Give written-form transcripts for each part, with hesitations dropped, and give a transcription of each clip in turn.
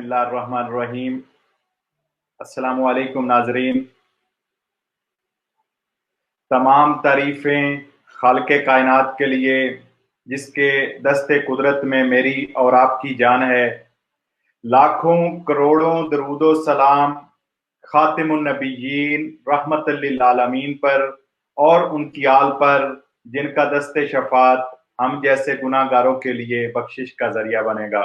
बिस्मिल्लाह रहमान रहीम। अस्सलामु अलैकुम नाजरीन। तमाम तारीफ़ें खालिक़े कायनात के लिए जिसके दस्ते कुदरत में मेरी और आपकी जान है। लाखों करोड़ों दरूदो सलाम खातिमुन नबिय्यीन रहमतल लिल आलमीन पर और उनकी आल पर जिनका दस्ते शफात हम जैसे गुनाहगारों के लिए बख्शिश का जरिया बनेगा।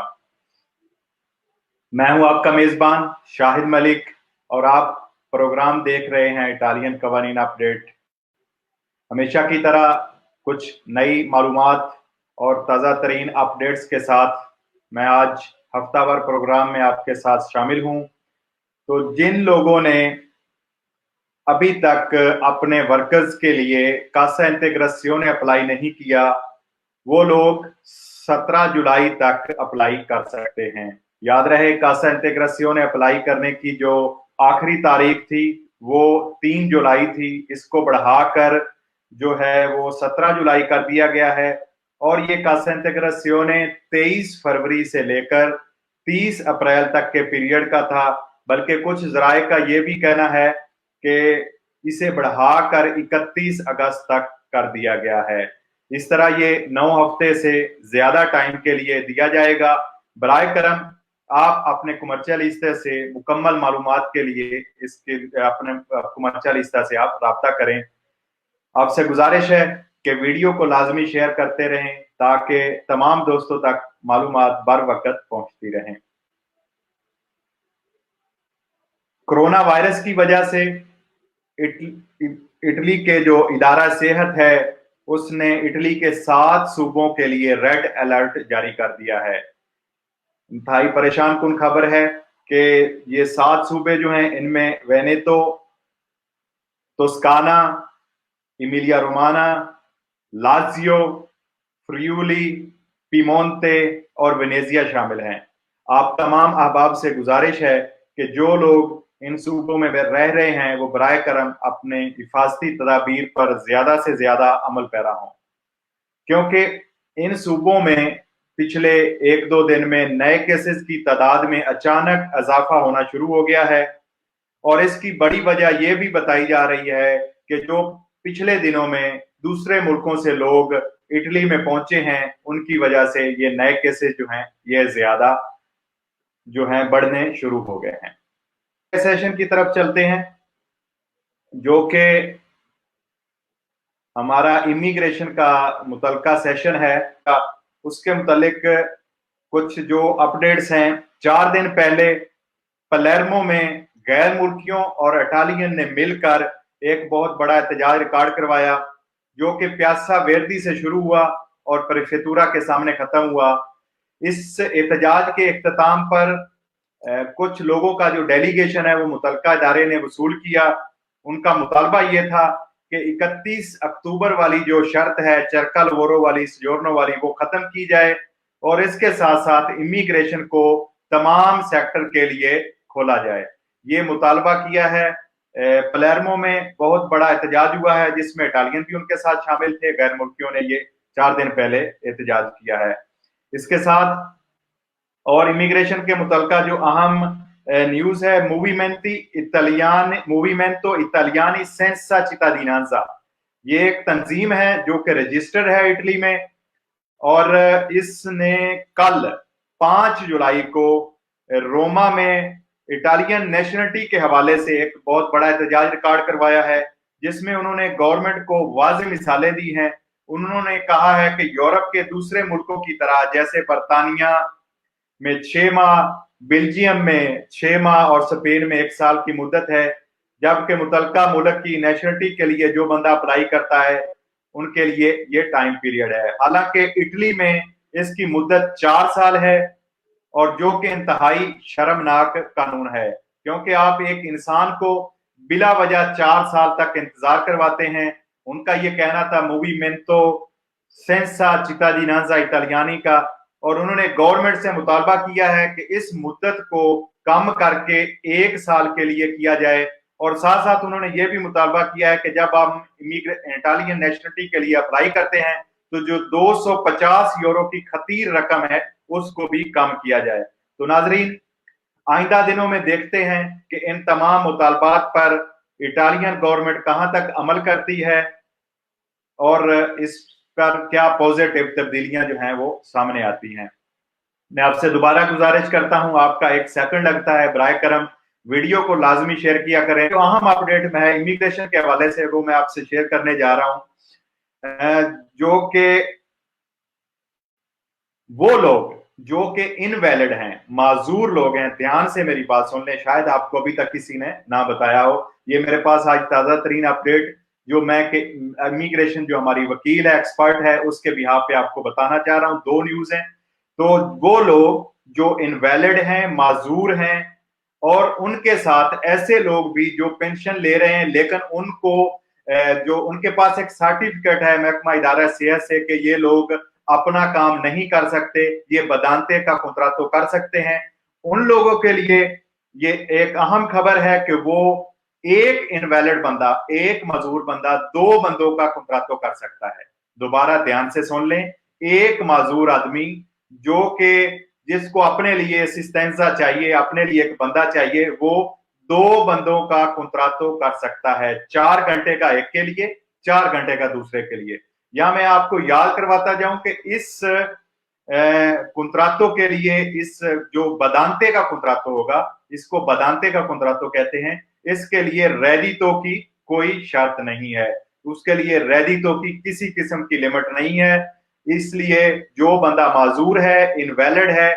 मैं हूं आपका मेजबान शाहिद मलिक और आप प्रोग्राम देख रहे हैं इटालियन कवानीन अपडेट। हमेशा की तरह कुछ नई मालूमात और ताज़ा तरीन अपडेट्स के साथ मैं आज हफ्तावार प्रोग्राम में आपके साथ शामिल हूं। तो जिन लोगों ने अभी तक अपने वर्कर्स के लिए कासा इंटेग्रासियोने अप्लाई नहीं किया, वो लोग 17 जुलाई तक अप्लाई कर सकते हैं। याद रहे, कासा इंटेग्रासियोने अप्लाई करने की जो आखिरी तारीख थी वो 3 जुलाई थी। इसको बढ़ाकर जो है वो 17 जुलाई कर दिया गया है और ये कासा इंटेग्रासियोने 23 फरवरी से लेकर 30 अप्रैल तक के पीरियड का था। बल्कि कुछ जराए का ये भी कहना है कि इसे बढ़ाकर 31 अगस्त तक कर दिया गया है। इस तरह ये 9 हफ्ते से ज्यादा टाइम के लिए दिया जाएगा। बराए करम आप अपने कमर्शियल लिस्टे से मुकम्मल मालूमात के लिए इसके अपने कमर्शियल लिस्टा से आप राब्ता करें। आपसे गुजारिश है कि वीडियो को लाजमी शेयर करते रहें ताकि तमाम दोस्तों तक मालूमात बर वक्त पहुंचती रहें। कोरोना वायरस की वजह से इटली के जो इदारा सेहत है उसने इटली के 7 सूबों के लिए रेड अलर्ट जारी कर दिया है। इंतहाई परेशान कुन खबर है कि ये 7 सूबे जो हैं इनमें वेनेतो, तोस्काना, इमिलिया रोमाना, लाजियो, फ्रियूली, पीमोंते और वेनेजिया शामिल हैं। आप तमाम अहबाब से गुजारिश है कि जो लोग इन सूबों में रह रहे हैं वो बराए करम अपने हिफाजती तदाबीर पर ज्यादा से ज्यादा अमल पैरा हों, क्योंकि इन सूबों में पिछले 1-2 दिन में नए केसेस की तादाद में अचानक इजाफा होना शुरू हो गया है। और इसकी बड़ी वजह यह भी बताई जा रही है कि जो पिछले दिनों में दूसरे मुल्कों से लोग इटली में पहुंचे हैं उनकी वजह से ये नए केसेस जो हैं ये ज्यादा जो हैं बढ़ने शुरू हो गए हैं। सेशन की तरफ चलते हैं जो कि हमारा इमिग्रेशन का मुतलका सेशन है। उसके मुतालिक कुछ जो अपडेट्स हैं, 4 दिन पहले पलेर्मो में गैर मुल्कियों और इटालियन ने मिलकर एक बहुत बड़ा एहतजाज रिकॉर्ड करवाया जो कि प्यासा वेर्दी से शुरू हुआ और प्रेफेतुरा के सामने खत्म हुआ। इस एहतजाज के इख्तिताम पर कुछ लोगों का जो डेलीगेशन है वो मुतलका इदारे ने वसूल किया। उनका मुतालबा ये था कि 31 अक्टूबर वाली जो शर्त है चरका लवोरो वाली, सजोर्नो वाली, वो खत्म की जाए और इसके साथ साथ इमिग्रेशन को तमाम सेक्टर के लिए खोला जाए। ये मुतालबा किया है। पलेर्मो में बहुत बड़ा एहतजाज हुआ है जिसमें इटालियन भी उनके साथ शामिल थे। गैर मुल्कियों ने ये 4 दिन पहले एहतजाज किया है। इसके साथ और इमिग्रेशन के मुतलका जो अहम न्यूज है, मूवीमेंटो इटालियानी सेंसा चिताडिनांजा, ये एक तंजीम है जो कि रजिस्टर्ड है इटली में और इसने कल 5 जुलाई को रोमा में इटालियन नेशनलिटी के हवाले से एक बहुत बड़ा एहतजाज रिकॉर्ड करवाया है जिसमें उन्होंने गवर्नमेंट को वाज़ेह मिसालें दी हैं। उन्होंने कहा है कि यूरोप के दूसरे मुल्कों की तरह जैसे बरतानिया में 6 माह, बेल्जियम में 6 माह और स्पेन में 1 साल की मुद्दत है, जबकि मुतलका मुल्क की नेशनलिटी के लिए जो बंदा अप्लाई करता है उनके लिए ये टाइम पीरियड है। हालांकि इटली में इसकी मुद्दत 4 साल है और जो कि इंतहाई शर्मनाक कानून है, क्योंकि आप एक इंसान को बिला वजह 4 साल तक इंतजार करवाते हैं। उनका ये कहना था मूवीमेंटो सेंसा चिताडिनांजा इटालियानी का, और उन्होंने गवर्नमेंट से मुतालबा किया है कि इस मुद्दत को कम करके 1 साल के लिए किया जाए। और साथ साथ उन्होंने ये भी मुतालबा किया है कि जब आप इटालियन नेशनलिटी के लिए अप्लाई करते हैं तो जो 250 यूरो की खतीर रकम है उसको भी कम किया जाए। तो नाजरीन, आइंदा दिनों में देखते हैं कि इन तमाम मुतालबात पर इटालियन गवर्नमेंट कहां तक अमल करती है और इस पर क्या पॉजिटिव तब्दीलियां जो हैं वो सामने आती हैं। मैं आपसे दोबारा गुजारिश करता हूं, आपका 1 सेकंड लगता है, बराए करम वीडियो को लाजमी शेयर किया करें। जो अहम अपडेट में है इमिग्रेशन के हवाले से वो मैं आपसे शेयर करने जा रहा हूं, जो कि वो लोग जो कि इनवैलिड हैं, माजूर लोग हैं, ध्यान से मेरी बात सुन लें, शायद आपको अभी तक किसी ने ना बताया हो। ये मेरे पास आज ताजा तरीन अपडेट जो मैं इमिग्रेशन जो हमारी वकील है, एक्सपर्ट है, उसके बिहाफ पे आपको बताना चाह रहा हूं। 2 न्यूज हैं। तो वो लोग जो इनवैलिड हैं, माजूर हैं, और उनके साथ ऐसे लोग भी जो पेंशन ले रहे हैं लेकिन उनको जो उनके पास एक सर्टिफिकेट है महकमा इदारा सेहत से कि ये लोग अपना काम नहीं कर सकते, ये बदानते का कुंतरातो कर सकते हैं, उन लोगों के लिए ये एक अहम खबर है कि वो एक इनवैलिड बंदा, एक मजूर बंदा 2 बंदों का कुंतरातो कर सकता है। दोबारा ध्यान से सुन लें, एक माजूर आदमी जो कि जिसको अपने लिए असिस्टेंसा चाहिए, अपने लिए एक बंदा चाहिए, वो 2 बंदों का कुंतरातो कर सकता है। 4 घंटे का एक के लिए, 4 घंटे का दूसरे के लिए। या मैं आपको याद करवाता जाऊं कि इस कुंतरातो के लिए, इस जो बदानते का कुंतरातो होगा, इसको बदानते का कुंतरातो कहते हैं, इसके लिए रेदितो की कोई शर्त नहीं है, उसके लिए रेदितो की किसी किस्म की लिमिट नहीं है। इसलिए जो बंदा माजूर है, इनवैलिड है,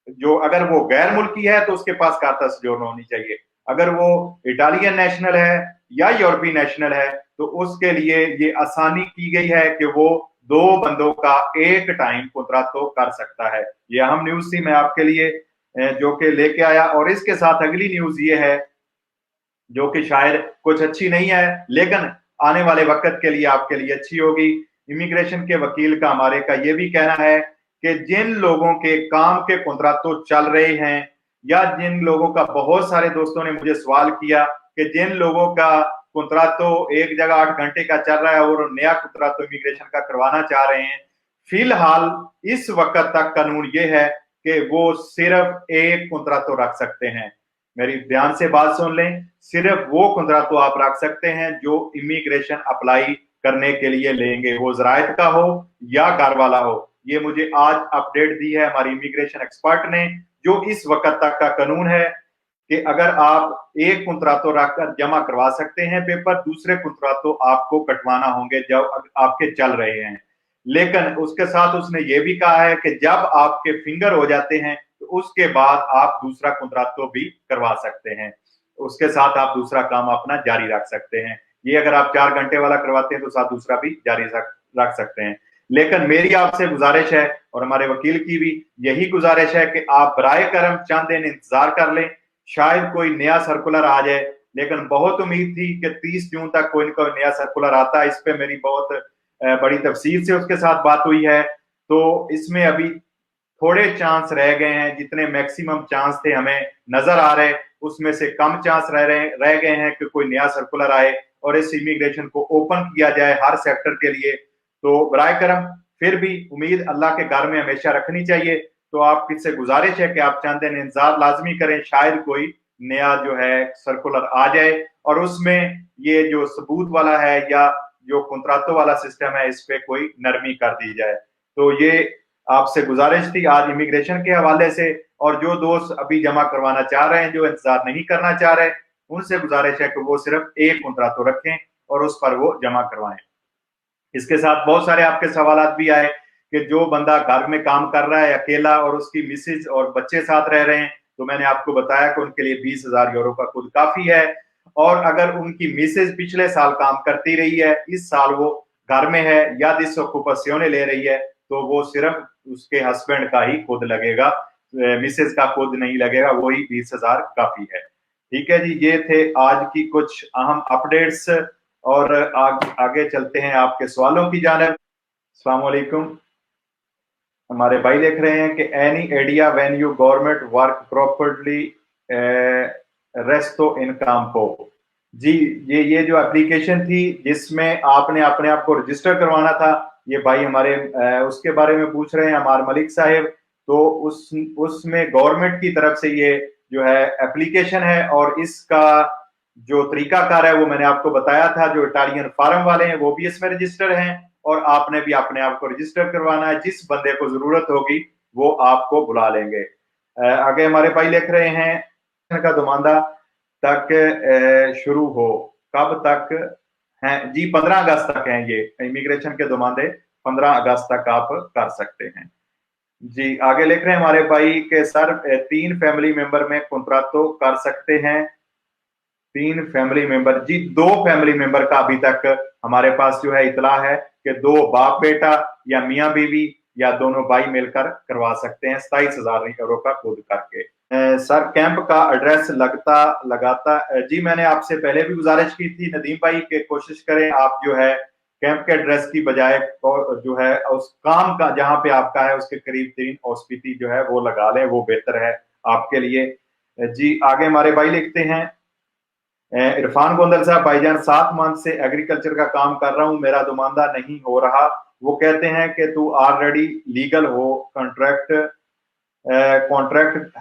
जो अगर वो गैर मुल्की है तो उसके पास खाता सजोर्नो होनी चाहिए, अगर वो इटालियन नेशनल है या यूरोपीय नेशनल है तो उसके लिए ये आसानी की गई है कि वो 2 बंदों का एक टाइम कुंतरातो कर सकता है। ये अहम न्यूज थी मैं आपके लिए जो कि लेके आया। और इसके साथ अगली न्यूज ये है जो कि शायद कुछ अच्छी नहीं है लेकिन आने वाले वक्त के लिए आपके लिए अच्छी होगी। इमिग्रेशन के वकील का हमारे का ये भी कहना है कि जिन लोगों के काम के कुंतरातो चल रहे हैं, या जिन लोगों का, बहुत सारे दोस्तों ने मुझे सवाल किया कि जिन लोगों का कुंतरातो एक जगह 8 घंटे का चल रहा है और नया कुंतरातो इमिग्रेशन का करवाना चाह रहे हैं, फिलहाल इस वक्त तक कानून ये है कि वो सिर्फ एक कुंतरातो रख सकते हैं। मेरी ध्यान से बात सुन लें, सिर्फ वो कुंतरातो आप रख सकते हैं जो इमिग्रेशन अप्लाई करने के लिए लेंगे, वो ज़रायत का हो या घर वाला हो। ये मुझे आज अपडेट दी है हमारी इमिग्रेशन एक्सपर्ट ने, जो इस वक्त तक का कानून है कि अगर आप एक कुंतरातो रखकर जमा करवा सकते हैं पेपर, दूसरे कुंतरातो आपको कटवाना होंगे जब आपके चल रहे हैं। लेकिन उसके साथ उसने ये भी कहा है कि जब आपके फिंगर हो जाते हैं तो उसके बाद आप दूसरा कुंतरातो भी करवा सकते हैं, उसके साथ आप दूसरा काम अपना जारी रख सकते हैं। ये अगर आप 4 घंटे वाला करवाते हैं तो साथ दूसरा भी जारी रख सकते हैं। लेकिन मेरी आपसे गुजारिश है और हमारे वकील की भी यही गुजारिश है कि आप बराए करम चंद दिन इंतजार कर लें, शायद कोई नया सर्कुलर आ जाए। लेकिन बहुत उम्मीद थी कि 30 जून तक कोई ना कोई नया सर्कुलर आता है। इस पे मेरी बहुत बड़ी तफसील से उसके साथ बात हुई है, तो इसमें अभी थोड़े चांस रह गए हैं, जितने मैक्सिमम चांस थे हमें नजर आ रहे, उसमें से कम चांस रह गए हैं कि कोई नया सर्कुलर आए और इस इमिग्रेशन को ओपन किया जाए हर सेक्टर के लिए। तो बराए करम फिर भी उम्मीद अल्लाह के घर में हमेशा रखनी चाहिए। तो आप किससे गुजारिश है कि आप चंद दिन इंतजार लाजमी करें, शायद कोई नया जो है सर्कुलर आ जाए और उसमें ये जो सबूत वाला है या जो कुंतरातो वाला सिस्टम है, इस पे कोई नरमी कर दी जाए। तो ये आपसे गुजारिश थी आज इमिग्रेशन के हवाले से। और जो दोस्त अभी जमा करवाना चाह रहे हैं, जो इंतजार नहीं करना चाह रहे, उनसे गुजारिश है कि वो सिर्फ एक कुंतरातो रखें और उस पर वो जमा करवाएं। इसके साथ बहुत सारे आपके सवाल भी आए कि जो बंदा घर में काम कर रहा है अकेला और उसकी मिसेज और बच्चे साथ रह रहे हैं, तो मैंने आपको बताया कि उनके लिए 20,000 यूरो का खुद काफी है। और अगर उनकी मिसेज पिछले साल काम करती रही है, इस साल वो घर में है या डिसऑक्यूपेशने ले रही है, तो वो सिर्फ उसके हस्बैंड का ही खुद लगेगा, मिसेज का खुद नहीं लगेगा, वही 20,000 काफी है। ठीक है जी, ये थे आज की कुछ अहम अपडेट्स और आगे चलते हैं आपके सवालों की जानिब। अस्सलाम वालेकुम। हमारे भाई लिख रहे हैं कि any idea when you government work properly restore in camps. जी, ये जो एप्लीकेशन थी जिसमें आपने अपने आप को रजिस्टर करवाना था, ये भाई हमारे उसके बारे में पूछ रहे हैं हमारे मलिक साहब। तो उसमें गवर्नमेंट की तरफ से ये جو ہے اپلیکیشن ہے اور اس کا جو طریقہ کار ہے وہ میں نے آپ کو بتایا تھا. جو اٹالین فارم والے ہیں وہ بھی اس میں رجسٹر ہیں اور آپ نے بھی اپنے آپ کو رجسٹر کروانا ہے. جس بندے کو ضرورت ہوگی وہ آپ کو بلا لیں گے. آگے ہمارے بھائی لکھ رہے ہیں کا دماندہ تک شروع ہو کب تک ہیں؟ جی 15 اگست تک ہیں. یہ امیگریشن کے دماندے 15 اگست تک آپ کر سکتے ہیں. جی آگے لکھ رہے ہیں ہمارے بھائی کہ سر 3 فیملی ممبر میں کنٹراتو کر سکتے ہیں. 3 فیملی ممبر, جی 2 فیملی ممبر کا ابھی تک ہمارے پاس جو ہے اطلاع ہے کہ 2 باپ بیٹا یا میاں بیوی یا دونوں بھائی مل کر کروا سکتے ہیں 27,000 کا خود کر کے. سر کیمپ کا ایڈریس لگاتا جی میں نے آپ سے پہلے بھی گزارش کی تھی ندیم بھائی کہ کوشش کریں آپ جو ہے کیمپ کے ایڈریس کی بجائے جو ہے اس کام کا جہاں پہ آپ کا ہے اس کے قریب ترین ہاسپٹل جو ہے وہ لگا لیں, وہ بہتر ہے آپ کے لیے. جی آگے ہمارے بھائی لکھتے ہیں عرفان گوندل صاحب, بھائی جان 7 منتھ سے ایگریکلچر کا کام کر رہا ہوں, میرا دماندہ نہیں ہو رہا. وہ کہتے ہیں کہ تو آلریڈی لیگل ہو, کانٹریکٹ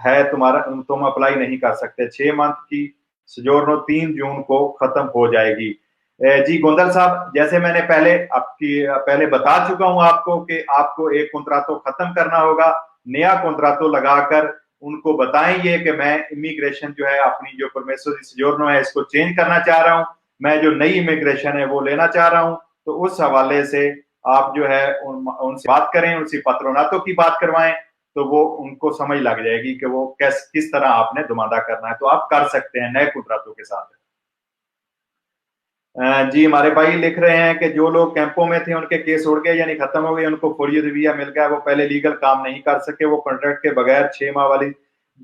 ہے تمہارا, تم اپلائی نہیں کر سکتے. 6 منتھ کی سجورنو 3 جون کو ختم ہو جائے گی. جی گوندل صاحب, جیسے میں نے پہلے بتا چکا ہوں آپ کو کہ آپ کو ایک کنٹراتو ختم کرنا ہوگا, نیا کنٹراتو لگا کر ان کو بتائیں یہ کہ میں امیگریشن جو ہے اپنی جو پرمیسو دی سجورنو ہے اس کو چینج کرنا چاہ رہا ہوں, میں جو نئی امیگریشن ہے وہ لینا چاہ رہا ہوں. تو اس حوالے سے آپ جو ہے ان سے بات کریں, ان سے پاتروناتو کی بات کروائیں, تو وہ ان کو سمجھ لگ جائے گی کہ وہ کس طرح آپ نے دماندہ کرنا ہے. تو آپ کر سکتے ہیں نئے کنٹراتوں کے ساتھ. جی ہمارے بھائی لکھ رہے ہیں کہ جو لوگ کیمپوں میں تھے ان کے کیس اڑ گئے یعنی ختم ہو گئے, ان کو فوری رویہ مل گیا, وہ پہلے لیگل کام نہیں کر سکے, وہ کانٹریکٹ کے بغیر 6 ماہ والی.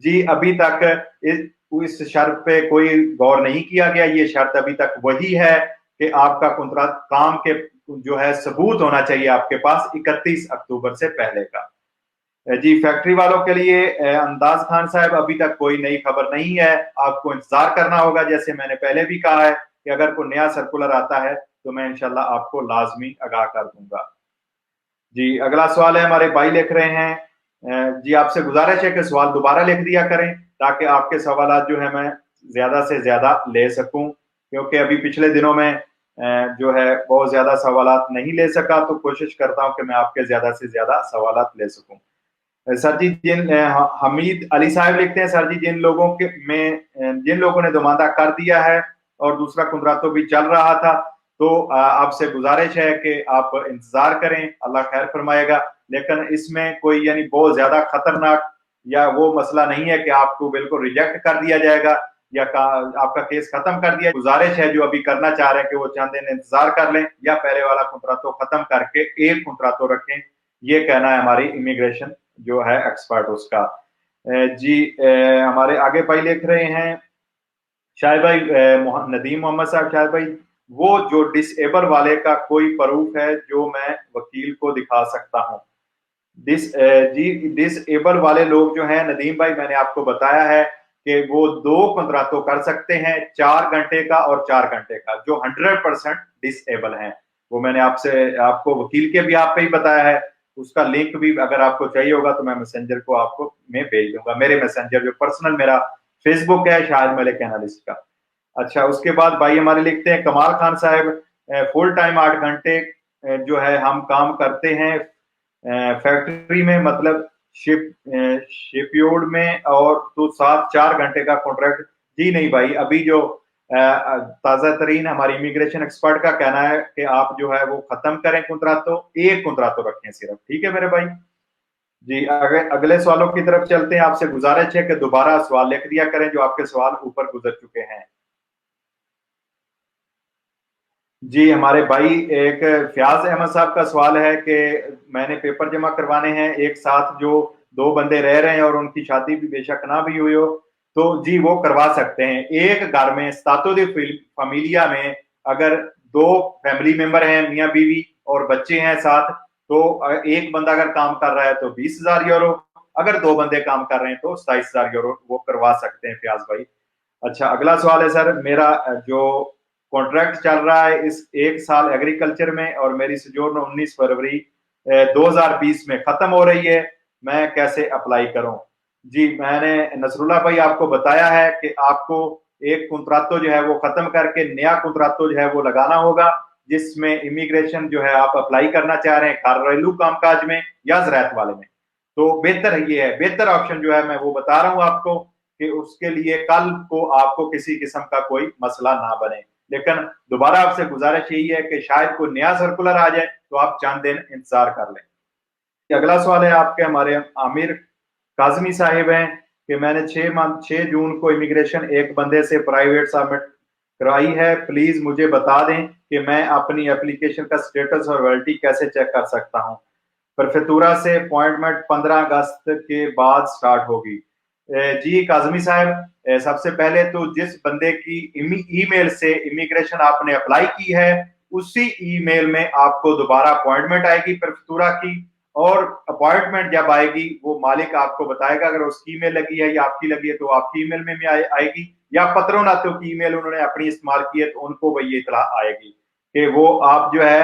جی ابھی تک اس شرط پہ کوئی غور نہیں کیا گیا. یہ شرط ابھی تک وہی ہے کہ آپ کا کنٹرات کام کے جو ہے ثبوت ہونا چاہیے آپ کے پاس 31 اکتوبر سے پہلے کا. جی فیکٹری والوں کے لیے انداز خان صاحب ابھی تک کوئی نئی خبر نہیں ہے, آپ کو انتظار کرنا ہوگا. جیسے میں نے پہلے بھی کہا ہے کہ اگر کوئی نیا سرکولر آتا ہے تو میں انشاءاللہ آپ کو لازمی آگاہ کر دوں گا. جی اگلا سوال ہے ہمارے بھائی لکھ رہے ہیں, جی آپ سے گزارش ہے کہ سوال دوبارہ لکھ دیا کریں تاکہ آپ کے سوالات جو ہے میں زیادہ سے زیادہ لے سکوں, کیونکہ ابھی پچھلے دنوں میں جو ہے بہت زیادہ سوالات نہیں لے سکا, تو کوشش کرتا ہوں کہ میں آپ کے زیادہ سے زیادہ سوالات لے سکوں. سر جی حمید علی صاحب لکھتے ہیں, سر جی جن لوگوں نے دماندہ کر دیا ہے اور دوسرا کنٹراتو بھی چل رہا تھا, تو آپ سے گزارش ہے کہ آپ انتظار کریں, اللہ خیر فرمائے گا. لیکن اس میں کوئی یعنی بہت زیادہ خطرناک یا وہ مسئلہ نہیں ہے کہ آپ کو بالکل ریجیکٹ کر دیا جائے گا یا آپ کا کیس ختم کر دیا. گزارش ہے جو ابھی کرنا چاہ رہے ہیں کہ وہ چند دن انتظار کر لیں یا پہلے والا کنٹراتو ختم کر کے ایک کنٹراتو رکھیں, یہ کہنا ہے ہماری امیگریشن جو ہے ایکسپرٹ اس کا. جی ہمارے آگے بھائی لکھ رہے ہیں شاہد بھائی, ندیم محمد صاحب, شاہد بھائی وہ جو ڈس ایبل والے کا کوئی پروف ہے جو میں وکیل کو دکھا سکتا ہوں؟ جی ڈس ایبل والے لوگ جو ہیں ندیم بھائی, میں نے آپ کو بتایا ہے کہ وہ 2 کنٹراتو کر سکتے ہیں, 4 گھنٹے کا اور 4 گھنٹے کا, جو 100% ڈس ایبل ہیں. وہ میں نے آپ کو وکیل کے بھی آپ پہ ہی بتایا ہے, اس کا لنک بھی اگر آپ کو چاہیے ہوگا تو میں میسنجر کو آپ کو میں بھیج دوں گا, میرے میسنجر جو پرسنل میرا فیس بک ہے شاہد ملک اینالسٹ کا. اچھا اس کے بعد بھائی ہمارے لکھتے ہیں کمال خان صاحب, فل ٹائم 8 گھنٹے جو ہے ہم کام کرتے ہیں فیکٹری میں, مطلب شپ یارڈ میں, اور تو 4 گھنٹے کا کانٹریکٹ. جی نہیں بھائی, ابھی جو تازہ ترین ہماری امیگریشن ایکسپرٹ کا کہنا ہے کہ آپ جو ہے وہ ختم کریں کنٹراتو, ایک کنٹراتو رکھیں صرف. ٹھیک ہے میرے بھائی. جی اگلے سوالوں کی طرف چلتے ہیں. آپ سے گزارش ہے کہ دوبارہ سوال لکھ دیا کریں جو آپ کے سوال اوپر گزر چکے ہیں. جی ہمارے بھائی ایک فیاض احمد صاحب کا سوال ہے کہ میں نے پیپر جمع کروانے ہیں ایک ساتھ, جو 2 بندے رہ رہے ہیں اور ان کی شادی بھی بے شک نہ بھی ہوئی ہو, تو جی وہ کروا سکتے ہیں. ایک گھر میں اسٹاتو دی فیملیا میں اگر 2 فیملی ممبر ہیں, میاں بیوی اور بچے ہیں ساتھ, تو ایک بندہ اگر کام کر رہا ہے تو 20,000 یورو, اگر 2 بندے کام کر رہے ہیں تو 27,000 یورو وہ کروا سکتے ہیں فیاض بھائی. اچھا اگلا سوال ہے سر, میرا جو کانٹریکٹ چل رہا ہے اس 1 سال ایگریکلچر میں اور میری سجورنو 19 فروری 2020 میں ختم ہو رہی ہے, میں کیسے اپلائی کروں؟ جی میں نے نصراللہ بھائی آپ کو بتایا ہے کہ آپ کو ایک کنتراتو جو ہے وہ ختم کر کے نیا کنتراتو جو ہے وہ لگانا ہوگا، جس میں امیگریشن جو ہے آپ اپلائی کرنا چاہ رہے ہیں گھریلو کام کاج میں یا زراعت والے میں، تو بہتر یہ ہے، بہتر آپشن جو ہے میں وہ بتا رہا ہوں آپ کو کہ اس کے لیے کل کو آپ کو کسی قسم کا کوئی مسئلہ نہ بنے۔ لیکن دوبارہ آپ سے گزارش یہی ہے کہ شاید کوئی نیا سرکولر آ جائے تو آپ چند دن انتظار کر لیں۔ اگلا سوال ہے آپ کے ہمارے عامر کاظمی صاحب ہیں کہ میں نے 6 جون کو امیگریشن ایک بندے سے پرائیویٹ سبمٹ کرائی ہے، پلیز مجھے بتا دیں کہ میں اپنی اپلیکیشن کا سٹیٹس اور ویلڈٹی کیسے چیک کر سکتا ہوں۔ پرفتورا سے اپوائنٹمنٹ 15 اگست کے بعد سٹارٹ ہوگی۔ جی کاظمی صاحب، سب سے پہلے تو جس بندے کی ای میل سے امیگریشن آپ نے اپلائی کی ہے اسی ای میل میں آپ کو دوبارہ اپوائنٹمنٹ آئے گی پرفتورا کی، اور اپوائنٹمنٹ جب آئے گی وہ مالک آپ کو بتائے گا، اگر اس کی ای میل لگی ہے یا آپ کی لگی ہے تو آپ کی ای میل میں بھی آئے گی، یا پتروں ناتوں کی ای میل انہوں نے اپنی استعمال کی ہے تو ان کو وہ یہ اطلاع آئے گی کہ وہ آپ جو ہے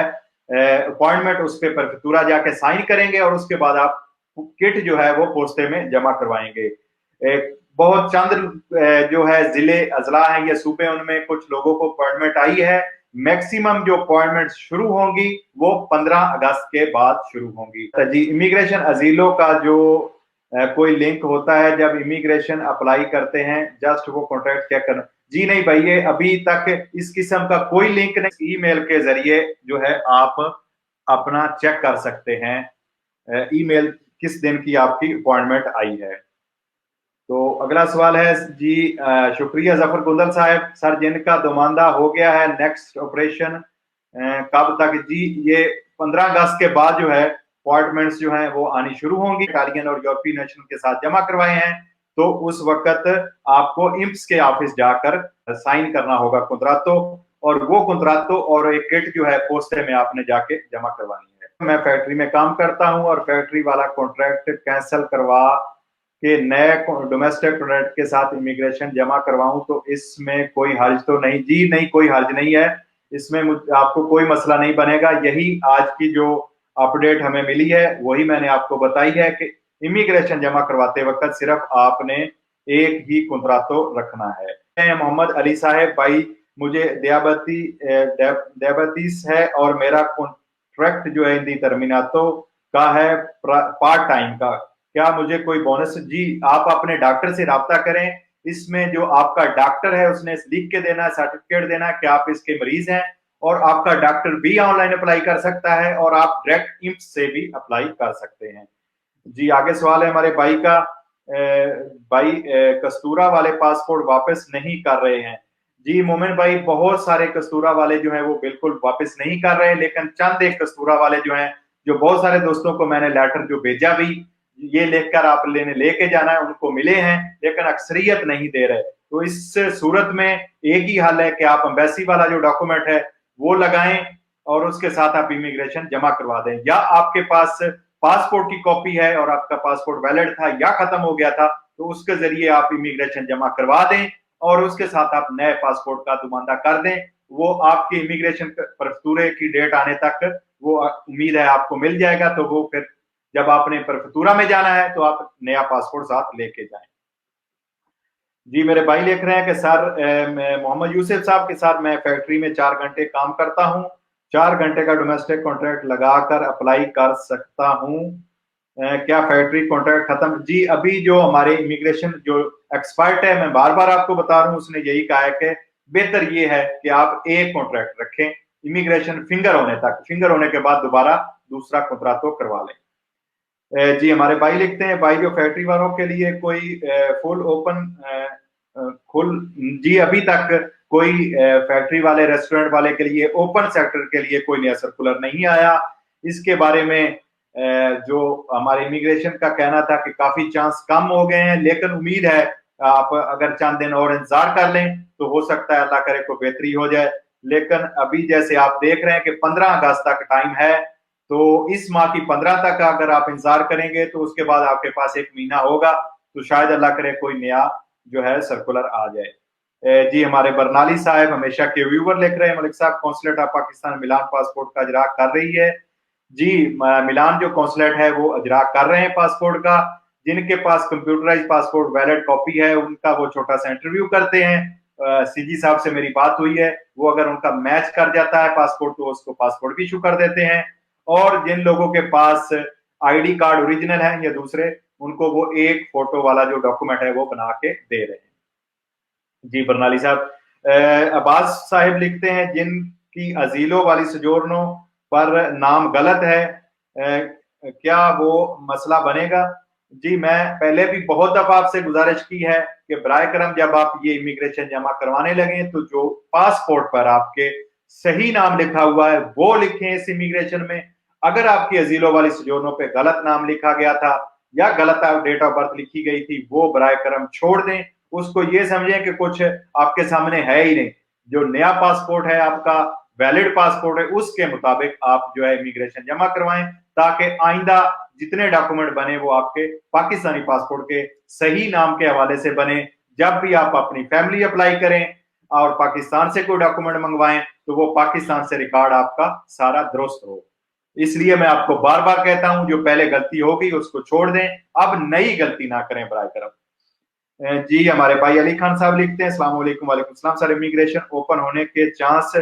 اپوائنٹمنٹ اس پہ پرفتورا جا کے سائن کریں گے، اور اس کے بعد آپ کٹ جو ہے وہ پوسٹے میں جمع کروائیں گے۔ بہت چند جو ہے ضلع اضلاع ہیں یا صوبے، ان میں کچھ لوگوں کو اپوائنٹمنٹ آئی ہے، میکسیمم جو اپوائنٹمنٹ شروع ہوں گی وہ 15 اگست کے بعد شروع ہوں گی۔ جی امیگریشن ازیلو کا جو کوئی لنک ہوتا ہے جب امیگریشن اپلائی کرتے ہیں، جسٹ وہ کانٹیکٹ چیک کرنا، جی نہیں بھائی یہ ابھی تک اس قسم کا کوئی لنک نہیں، ای میل کے ذریعے جو ہے آپ اپنا چیک کر سکتے ہیں ای میل کس دن کی آپ کی اپوائنٹمنٹ آئی ہے۔ تو اگلا سوال ہے جی شکریہ ظفر گندل صاحب، سر جن کا دوماندہ ہو گیا ہے نیکسٹ آپریشن کب تک؟ جی یہ 15 اگست کے بعد جو ہے اپوائنٹمنٹس جو ہیں وہ آنی شروع ہوں گی، اٹالین اور یورپی نیشنل کے ساتھ جمع کروائے ہیں تو اس وقت آپ کو امپس کے آفس جا کر سائن کرنا ہوگا کنتراتو، اور وہ کنتراتو اور ایک کٹ جو ہے پوسٹے میں آپ نے جا کے جمع کروانی ہے۔ میں فیکٹری میں کام کرتا ہوں اور فیکٹری والا کانٹریکٹ کینسل کروا کہ نئے ڈومیسٹک پروڈکٹ کے ساتھ امیگریشن جمع کرواؤں تو اس میں کوئی حرج تو نہیں؟ جی نہیں کوئی حرج نہیں ہے، اس میں آپ کو کوئی مسئلہ نہیں بنے گا۔ یہی آج کی جو اپڈیٹ ہمیں ملی ہے وہی میں نے آپ کو بتائی ہے کہ امیگریشن جمع کرواتے وقت صرف آپ نے ایک ہی کنتراتو رکھنا ہے۔ محمد علی صاحب، بھائی مجھے دیابیطیس ہے اور میرا کنٹریکٹ جو ہے اندی ترمیناتو کا ہے پارٹ ٹائم کا، کیا مجھے کوئی بونس؟ جی آپ اپنے ڈاکٹر سے رابطہ کریں، اس میں جو آپ کا ڈاکٹر ہے اس نے لکھ کے دینا ہے، سرٹیفکیٹ دینا ہے کہ آپ اس کے مریض ہیں، اور آپ کا ڈاکٹر بھی آن لائن اپلائی کر سکتا ہے اور آپ ڈائریکٹ امپس سے بھی اپلائی کر سکتے ہیں۔ جی آگے سوال ہے ہمارے بھائی کا، بھائی کستورا والے پاسپورٹ واپس نہیں کر رہے ہیں۔ جی مومن بھائی بہت سارے کستورا والے جو ہیں وہ بالکل واپس نہیں کر رہے، لیکن چند ایک کستورا والے جو ہیں، جو بہت سارے دوستوں کو میں نے لیٹر جو بھیجا بھی یہ لکھ کر آپ لے کے جانا ہے، ان کو ملے ہیں لیکن اکثریت نہیں دے رہے، تو اس صورت میں ایک ہی حل ہے کہ آپ امبیسی والا جو ڈاکومنٹ ہے وہ لگائیں اور اس کے ساتھ آپ امیگریشن جمع کروا دیں، یا آپ کے پاس پاسپورٹ کی کاپی ہے اور آپ کا پاسپورٹ ویلڈ تھا یا ختم ہو گیا تھا تو اس کے ذریعے آپ امیگریشن جمع کروا دیں اور اس کے ساتھ آپ نئے پاسپورٹ کا دوماندہ کر دیں، وہ آپ کی امیگریشن پرفتورے کی ڈیٹ آنے تک وہ امید ہے آپ کو مل جائے گا، تو وہ پھر جب آپ نے پرفتورا میں جانا ہے تو آپ نیا پاسپورٹ ساتھ لے کے جائیں۔ جی میرے بھائی لکھ رہے ہیں کہ سر محمد یوسف صاحب کے ساتھ میں فیکٹری میں 4 گھنٹے کام کرتا ہوں، 4 گھنٹے کا ڈومیسٹک کانٹریکٹ لگا کر اپلائی کر سکتا ہوں کیا فیکٹری کانٹریکٹ ختم؟ جی ابھی جو ہمارے امیگریشن جو ایکسپرٹ ہے، میں بار بار آپ کو بتا رہا ہوں، اس نے یہی کہا ہے کہ بہتر یہ ہے کہ آپ ایک کانٹریکٹ رکھیں امیگریشن فنگر ہونے تک، فنگر ہونے کے بعد دوبارہ دوسرا کنتراتو کروا لیں۔ جی ہمارے بھائی لکھتے ہیں، بھائی جو فیکٹری والوں کے لیے کوئی فل اوپن جی ابھی تک کوئی فیکٹری والے ریسٹورنٹ والے کے لیے اوپن سیکٹر کے لیے کوئی نیا سرکولر نہیں آیا، اس کے بارے میں جو ہمارے امیگریشن کا کہنا تھا کہ کافی چانس کم ہو گئے ہیں، لیکن امید ہے آپ اگر چند دن اور انتظار کر لیں تو ہو سکتا ہے اللہ کرے کو بہتری ہو جائے، لیکن ابھی جیسے آپ دیکھ رہے ہیں کہ 15 اگست تک ٹائم ہے، تو اس ماہ کی 15 تک اگر آپ انتظار کریں گے تو اس کے بعد آپ کے پاس 1 مہینہ ہوگا، تو شاید اللہ کرے کوئی نیا جو ہے سرکولر آ جائے۔ جی ہمارے برنالی صاحب ہمیشہ کے ویور لکھ رہے ہیں، ملک صاحب consulate of Pakistan Milan passport کا اجرا کر رہی ہے؟ جی ملان جو کونسلیٹ ہے وہ اجرا کر رہے ہیں پاسپورٹ کا، जिनके पास कंप्यूटराइज पासपोर्ट वैलिड कॉपी है उनका वो छोटा सा इंटरव्यू करते हैं। सीजी साहब से मेरी बात हुई है, वो अगर उनका मैच कर जाता है पासपोर्ट तो उसको पासपोर्ट भी इशू कर देते हैं। और जिन लोगों के पास आईडी कार्ड ओरिजिनल है या दूसरे, उनको वो एक फोटो वाला जो डॉक्यूमेंट है वो बना के दे रहे हैं। जी बरनाली साहब। अब्बास साहिब लिखते हैं जिनकी अजीलो वाली सजोरनों पर नाम गलत है, क्या वो मसला बनेगा? जी मैं पहले भी बहुत दफा आपसे गुजारिश की है कि बराए करम जब आप ये इमिग्रेशन जमा करवाने लगे तो जो पासपोर्ट पर आपके सही नाम लिखा हुआ है वो लिखें इस इमिग्रेशन में। अगर आपकी अजीलों वाली सजोरनों पे गलत नाम लिखा गया था या गलत डेट ऑफ बर्थ लिखी गई थी, वो बराए करम छोड़ दें। उसको ये समझें कि कुछ आपके सामने है ही नहीं। जो नया पासपोर्ट है आपका, वैलिड पासपोर्ट है, उसके मुताबिक आप जो है इमिग्रेशन जमा करवाएं, ताकि आइंदा जितने डॉक्यूमेंट बने वो आपके पाकिस्तानी पासपोर्ट के सही नाम के हवाले से बने। जब भी आप अपनी फैमिली अप्लाई करें और पाकिस्तान से कोई डॉक्यूमेंट मंगवाएं तो वो पाकिस्तान से रिकॉर्ड आपका सारा दुरुस्त हो। इसलिए मैं आपको बार बार कहता हूं, जो पहले गलती होगी उसको छोड़ दें, अब नई गलती ना करें बराए करम। जी हमारे भाई अली खान साहब लिखते हैं, अस्सलाम वालेकुम। वालेकुम सलाम सर, इमिग्रेशन ओपन होने के चांस?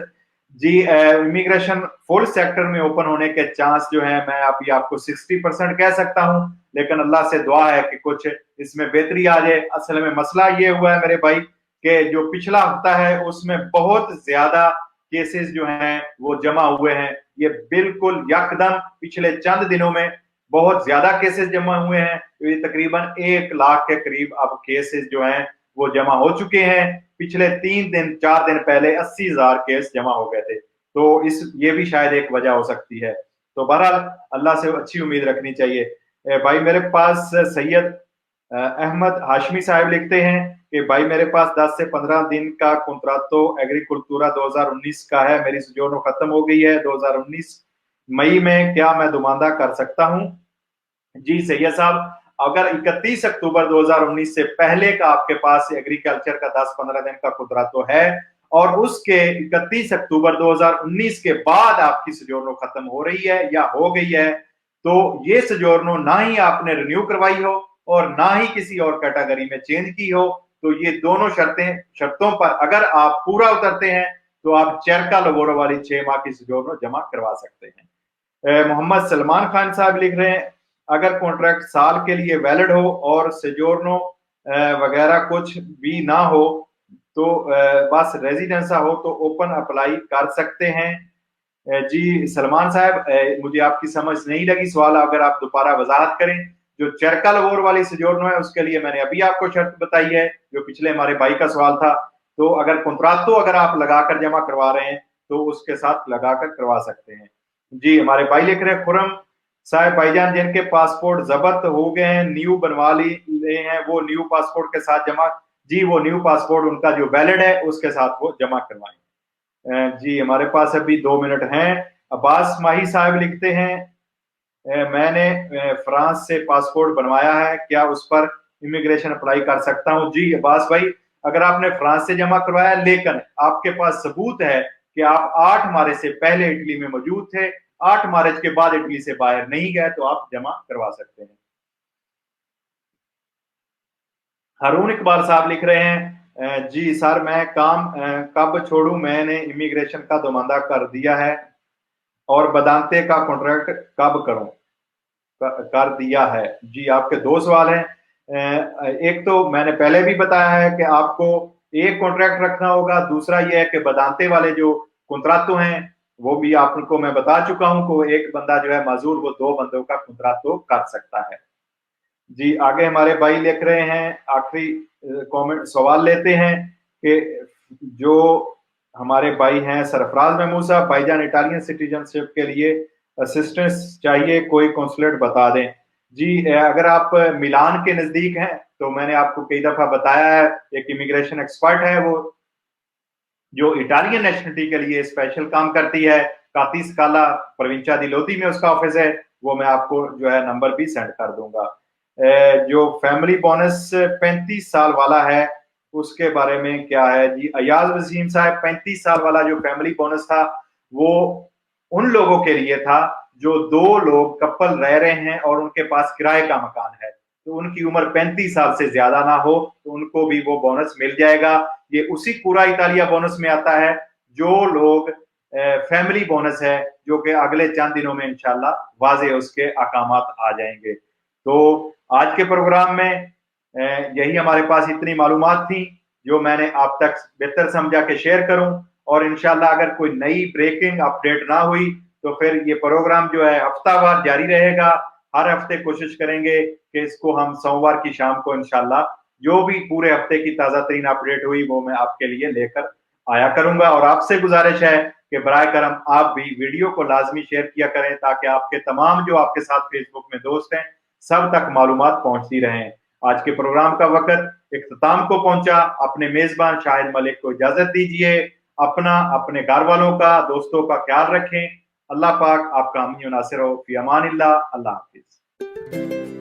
जी इमिग्रेशन फुल सेक्टर में ओपन होने के चांस जो है मैं अभी आपको 60% कह सकता हूं, लेकिन अल्लाह से दुआ है कि कुछ इसमें बेहतरी आ जाए। असल में मसला ये हुआ है मेरे भाई कि जो पिछला हफ्ता है उसमें बहुत ज्यादा केसेस जो हैं वो जमा हुए हैं। ये बिल्कुल यकदम पिछले चंद दिनों में बहुत ज्यादा केसेस जमा हुए हैं। तो ये तकरीबन 1 लाख के करीब अब केसेस जो हैं वो जमा हो चुके हैं। पिछले 3-4 दिन पहले 80,000 केस जमा हो गए थे। तो ये भी शायद एक वजह हो सकती है। तो बहरहाल अल्लाह से अच्छी उम्मीद रखनी चाहिए। भाई मेरे पास सैयद अहमद हाशमी साहब लिखते हैं कि भाई मेरे पास 10 से 15 दिन का कॉन्ट्रातो एग्रीकल्चरा 2019 का है, मेरी सोजोर्नो खत्म हो गई है 2019 मई में, क्या मैं दुमानदा कर सकता हूं? जी सैयद साहब, अगर 31 अक्टूबर 2019 से पहले का आपके पास एग्रीकल्चर का 10-15 दिन का खुदरातो है और उसके 31 अक्टूबर 2019 के बाद आपकी सजोर्नो खत्म हो रही है या हो गई है, तो ये सजोर्नो ना ही आपने रिन्यू करवाई हो और ना ही किसी और कैटेगरी में चेंज की हो, तो ये दोनों शर्तों पर अगर आप पूरा उतरते हैं तो आप चरका लगोरो वाली 6 माह की सजोर्नो जमा करवा सकते हैं। मोहम्मद सलमान खान साहब लिख रहे हैं, अगर कॉन्ट्रैक्ट साल के लिए वैलिड हो और सजोर्नो वगैरह कुछ भी ना हो तो बस रेजिडेंसा हो तो ओपन अप्लाई कर सकते हैं। जी सलमान साहब, मुझे आपकी समझ नहीं लगी सवाल, अगर आप दोबारा वजाहत करें। जो चरका लगोर वाली सजोर्नो है उसके लिए मैंने अभी आपको शर्त बताई है, जो पिछले हमारे भाई का सवाल था। तो अगर कॉन्ट्राक्टो अगर आप लगाकर जमा करवा रहे हैं तो उसके साथ लगाकर करवा सकते हैं। जी हमारे भाई लिख रहे हैं, खुरम साहब भाईजान जिनके पासपोर्ट जब्त हो गए हैं न्यू बनवा ले हैं वो न्यू पासपोर्ट के साथ जमा? जी वो न्यू पासपोर्ट उनका जो वैलिड है उसके साथ वो जमा करवाएं। जी हमारे पास अभी 2 मिनट हैं। अब्बास माही साहब लिखते हैं, मैंने फ्रांस से पासपोर्ट बनवाया है, क्या उस पर इमिग्रेशन अप्लाई कर सकता हूं? जी अब्बास भाई, अगर आपने फ्रांस से जमा करवाया लेकिन आपके पास सबूत है कि आप 8 मार्च से पहले इटली में मौजूद थे, 8 मार्च के बाद इटली से बाहर नहीं गए, तो आप जमा करवा सकते हैं। हारून इकबाल साहब लिख रहे हैं, जी सर मैं काम कब छोड़ूं, मैंने इमिग्रेशन का दोमांदा कर दिया है और बदांते का कॉन्ट्रैक्ट कब करूं? कर दिया है। जी आपके 2 सवाल हैं। एक तो मैंने पहले भी बताया है कि आपको एक कॉन्ट्रैक्ट रखना होगा, दूसरा यह है कि बदांते वाले जो कॉन्ट्राक्टो हैं वो भी आपको मैं बता चुका हूं को एक बंदा जो है माजूर वो 2 बंदों का कॉन्ट्रैक्टो कर सकता है। जी आगे हमारे भाई लिख रहे हैं, आखिरी कमेंट सवाल लेते हैं कि जो हमारे भाई हैं सरफराज महमूद साहब, भाईजान इटालियन सिटीजनशिप के लिए असिस्टेंस चाहिए, कोई कौंसलेट बता दें। जी अगर आप मिलान के नजदीक हैं तो मैंने आपको कई दफा बताया है, एक इमिग्रेशन एक्सपर्ट है वो जो इटालियन नेशनलिटी के लिए स्पेशल काम करती है, काती स्काला प्रोविंचा दी लोदी में उसका ऑफिस है, वो मैं आपको जो है नंबर भी सेंड कर दूंगा। जो फैमिली बोनस 35 साल वाला है उसके बारे में क्या है? जी अयाज वसीम साहब, 35 साल वाला जो फैमिली बोनस था वो उन लोगों के लिए था जो 2 लोग कपल रह रहे हैं और उनके पास किराए का मकान है। तो उनकी उम्र 35 साल से ज्यादा ना हो तो उनको भी वो बोनस मिल जाएगा। ये उसी पूरा इतालिया बोनस में आता है जो लोग फैमिली बोनस है, जो कि अगले चंद दिनों में इंशाल्लाह वाज़े उसके अहकामात आ जाएंगे। तो आज के प्रोग्राम में यही हमारे पास इतनी मालूमात थी जो मैंने आप तक बेहतर समझा के शेयर करूं, और इंशाल्लाह अगर कोई नई ब्रेकिंग अपडेट ना हुई तो फिर ये प्रोग्राम जो है हफ्तावार जारी रहेगा। हर हफ्ते कोशिश करेंगे कि इसको हम सोमवार की शाम को इंशाल्लाह जो भी पूरे हफ्ते की ताजा तरीन अपडेट हुई वो मैं आपके लिए लेकर आया करूंगा। और आपसे गुजारिश है कि बराए करम आप भी वीडियो को लाजमी शेयर किया करें ताकि आपके तमाम जो आपके साथ फेसबुक में दोस्त हैं सब तक मालूमात पहुंचती रहें। आज के प्रोग्राम का वक्त इख्तिताम को पहुंचा। अपने मेजबान शाहिद मलिक को इजाजत दीजिए। अपना, अपने घर वालों का, दोस्तों का ख्याल रखें। अल्लाह पाक आपका अमीन नासिर हो। फी अमानिल्लाह। अल्लाह हाफिज।